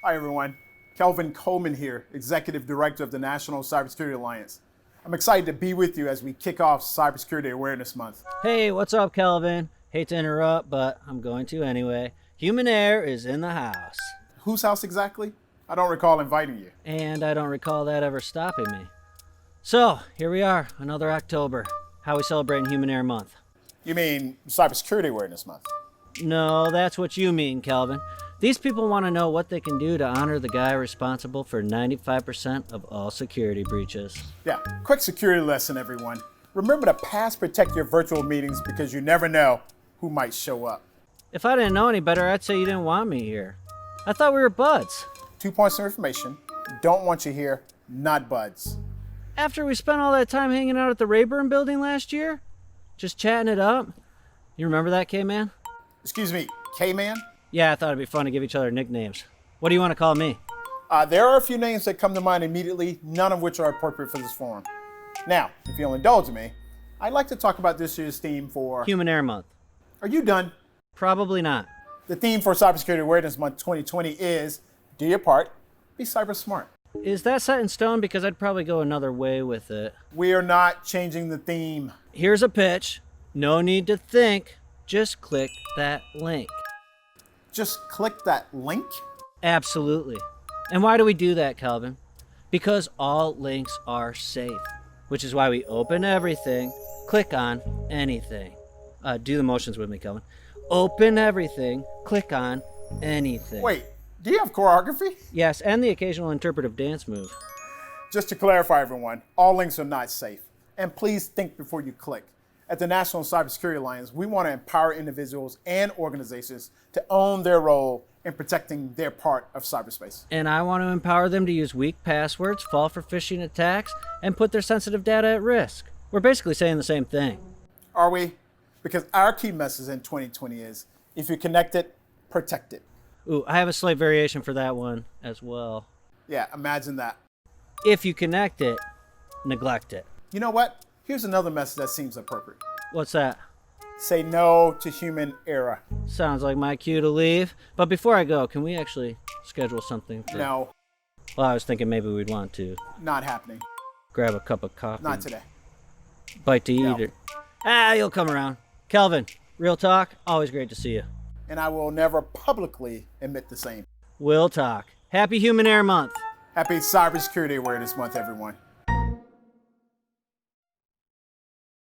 Hi everyone, Kelvin Coleman here, Executive Director of the National Cybersecurity Alliance. I'm excited to be with you as we kick off Cybersecurity Awareness Month. Hey, what's up, Kelvin? Hate to interrupt, but I'm going to anyway. Human Air is in the house. Whose house exactly? I don't recall inviting you. And I don't recall that ever stopping me. So, here we are, another October. How we celebrating Human Air Month? You mean Cybersecurity Awareness Month? No, that's what you mean, Kelvin. These people want to know what they can do to honor the guy responsible for 95% of all security breaches. Yeah, quick security lesson, everyone. Remember to pass protect your virtual meetings because you never know who might show up. If I didn't know any better, I'd say you didn't want me here. I thought we were buds. 2 points of information. Don't want you here, not buds. After we spent all that time hanging out at the Rayburn building last year, just chatting it up. You remember that, K-Man? Excuse me, K-Man? Yeah, I thought it'd be fun to give each other nicknames. What do you want to call me? There are a few names that come to mind immediately, none of which are appropriate for this forum. Now, if you'll indulge me, I'd like to talk about this year's theme for... Human Air Month. Are you done? Probably not. The theme for Cybersecurity Awareness Month 2020 is, do your part, be cyber smart. Is that set in stone? Because I'd probably go another way with it. We are not changing the theme. Here's a pitch. No need to think. Just click that link. Just click that link? Absolutely. And why do we do that, Kelvin? Because all links are safe, which is why we open everything, click on anything. Do the motions with me, Kelvin. Open everything, click on anything. Wait, do you have choreography? Yes, and the occasional interpretive dance move. Just to clarify, everyone, all links are not safe. And please think before you click. At the National Cybersecurity Alliance, we want to empower individuals and organizations to own their role in protecting their part of cyberspace. And I want to empower them to use weak passwords, fall for phishing attacks, and put their sensitive data at risk. We're basically saying the same thing. Are we? Because our key message in 2020 is, if you connect it, protect it. Ooh, I have a slight variation for that one as well. Yeah, imagine that. If you connect it, neglect it. You know what? Here's another message that seems appropriate. What's that? Say no to human error. Sounds like my cue to leave. But before I go, can we actually schedule something for... No, Well, I was thinking maybe we'd want to not happening. grab a cup of coffee. Not today. Bite to eat No. or... you'll come around. Kelvin, real talk, always great to see you. And I will never publicly admit the same. We'll talk. Happy Human Air Month. Happy Cybersecurity Awareness Month, everyone.